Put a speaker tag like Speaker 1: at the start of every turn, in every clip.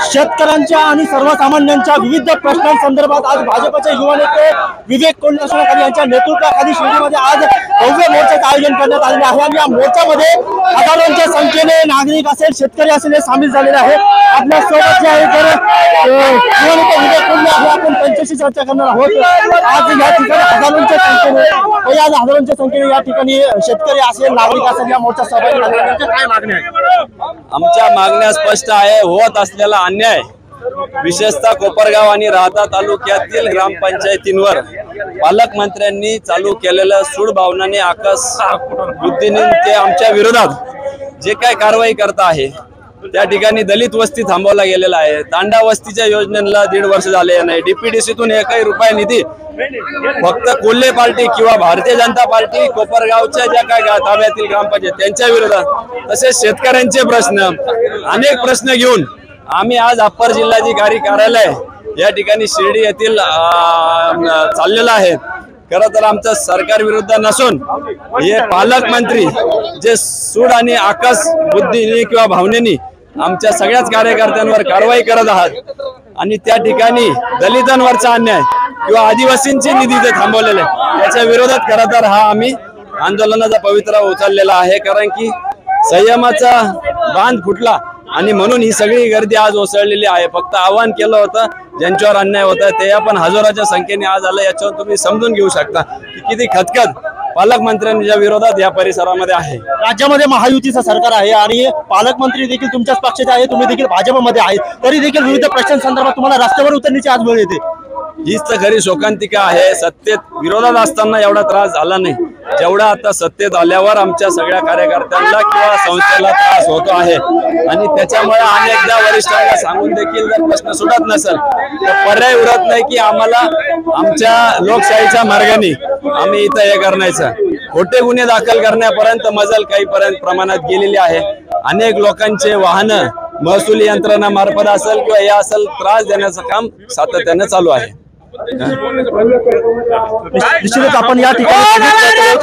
Speaker 1: शेतकऱ्यांच्या आणि सर्वसामान्यांच्या विविध प्रश्नांसंदर्भात आज भाजपचे युवा नेते विवेक कोल्हे यांच्या नेतृत्वाखाली शिर्डीमध्ये आज भव्य मोर्चाचे आयोजन करण्यात आलेले आहे आणि या मोर्चामध्ये हजारोंच्या संख्येने नागरिक असेल शेतकरी असेल हे सामील झालेले आहे। आपल्या सोबत जे आहे तर युवा नेते विवेक कोल्हे आहे, आपण त्यांच्याशी चर्चा करणार आहोत। आज या ठिकाणी हजारोंच्या संख्येने या ठिकाणी शेतकरी असेल नागरिक असेल या मोर्चात सहभागी झाले आहेत। काय मागण्या आहेत?
Speaker 2: आमच्या मागण्या स्पष्ट आहे। होत असलेला अन्याय विशेषतः कोपरगाव आणि राहता तालुक्यातील ग्रामपंचायतींवर पालकमंत्र्यांनी चालू केलेलं सूडभावनाने आकाश बुद्धीने ते आमच्या विरोधात जे काय कारवाई करता आहे त्या ठिकाणी दलित वस्ती थांबवला गेलेला आहे। तांडा वस्तीच्या योजनेला 1.5 वर्ष झाले नाही। डीपीडीसीतून 1 रुपया निधी फक्त कोल्हे पार्टी किंवा भारतीय जनता पार्टी कोपरगावच्या ज्या काय ताब्यातील ग्रामपंचायत त्यांच्या विरोधात तसेच शेतकऱ्यांचे प्रश्न अनेक प्रश्न घेऊन आम्ही आज अप्पर जिल्हाधिकारी कार्यालय या ठिकाणी शिर्डी येथील चाललेला आहे। खरं तर आमचं सरकार विरुद्ध नसून हे पालकमंत्री जे सूड आणि आकाश बुद्धीने किंवा भावनेने आमच्या सगळ्याच कार्यकर्त्यांवर कारवाई करत आहात आणि त्या ठिकाणी दलितांवरचा अन्याय किंवा आदिवासींचे निधी जे थांबवलेले त्याच्या विरोधात खरं तर हा आम्ही आंदोलनाचा पवित्रा उचललेला आहे। कारण की संयमाचा बांध फुटला आणि म्हणून ही सगळी गर्दी आज ओसळलेली आहे। फक्त आवाहन केलं होतं ज्यांच्यावर अन्याय होता ते आपण हजाराच्या संख्येने आज आलं, याच्यावर तुम्ही समजून घेऊ शकता की किती खतखत पालकमंत्र्यांच्या विरोधात या परिसरामध्ये आहे।
Speaker 1: राज्यामध्ये महायुतीचं सरकार आहे आणि पालकमंत्री देखील तुमच्याच पक्षाचे आहे, तुम्ही देखील भाजपमध्ये आहे, तरी देखील विविध प्रश्नांसंदर्भात तुम्हाला रस्त्यावर उतरण्याची आज वेळ येते।
Speaker 2: हीच तर खरी शोकांतिका आहे। सत्तेत विरोधात असताना एवढा त्रास झाला नाही जेवढा आता सत्तेत आल्यावर आमच्या सगळ्या कार्यकर्त्यांना किंवा संस्थेला त्रास होतो आहे आणि त्याच्यामुळे अनेकदा वरिष्ठांना सांगून देखील जर प्रश्न सुटत नसेल तर पर्याय उरत नाही की आम्हाला आमच्या लोकशाहीच्या मार्गाने आम्ही इथं हे करण्याचं खोटे गुन्हे दाखल करण्यापर्यंत मजल काही प्रमाणात गेलेली आहे। अनेक लोकांचे वाहनं महसूल यंत्रणा मार्फत असेल किंवा या असेल त्रास देण्याचं काम सातत्याने चालू आहे।
Speaker 1: निश्चितच आपण या ठिकाणी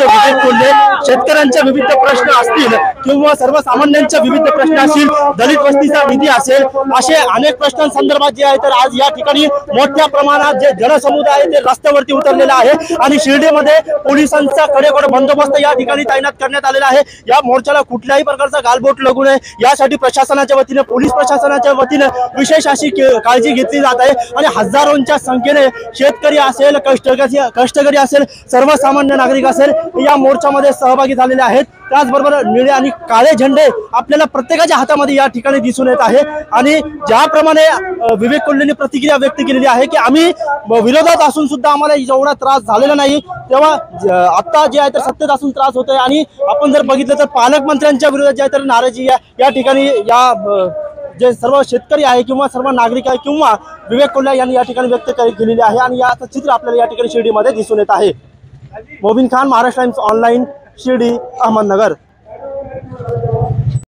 Speaker 1: विवेक कोल्हे शेतकऱ्यांचे विविध प्रश्न असतील किंवा सर्वसामान्यांचे विविध प्रश्न असतील, दलित वस्तीचा निधी असेल, असे अनेक प्रश्नांसंदर्भात जे आहे तर आज या ठिकाणी मोठ्या प्रमाणात जे जनसमुदाय आहे ते रस्त्यावरती उतरलेला आहे आणि शिर्डीमध्ये पोलिसांचा कडेकोट बंदोबस्त या ठिकाणी तैनात करण्यात आलेला आहे। या मोर्चाला कुठल्याही प्रकारचा गालबोट लागू नये यासाठी प्रशासनाच्या वतीने पोलीस प्रशासनाच्या वतीने विशेष अशी काळजी घेतली जात आहे आणि हजारोंच्या संख्येने शेतकरी असेल कष्टकरी असेल सर्वसामान्य नागरिक असेल या मोर्चामध्ये सहभागी झालेले आहेत। त्याचबरोबर निळे आणि काळे झेंडे आपल्याला प्रत्येकाच्या हातामध्ये या ठिकाणी दिसून येत आहे आणि ज्याप्रमाणे विवेक कोल्हेंनी प्रतिक्रिया व्यक्त केलेली आहे की आम्ही विरोधात असून सुद्धा आम्हाला एवढा त्रास झालेला नाही, तेव्हा आता जे आहे तर सत्तेत असून त्रास होतोय आणि आपण जर बघितलं तर पालकमंत्र्यांच्या विरोधात जे आहे तर नाराजी या ठिकाणी या जे सर्व शेतकरी आहे किंवा सर्व नागरिक आहे किंवा विवेक कोल्हे यांनी या ठिकाणी व्यक्त केलेली आहे आणि याचं चित्र आपल्याला या ठिकाणी शिर्डीमध्ये दिसून येत आहे। Mobin Khan, Maharashtra times online, Shirdi, Ahmednagar.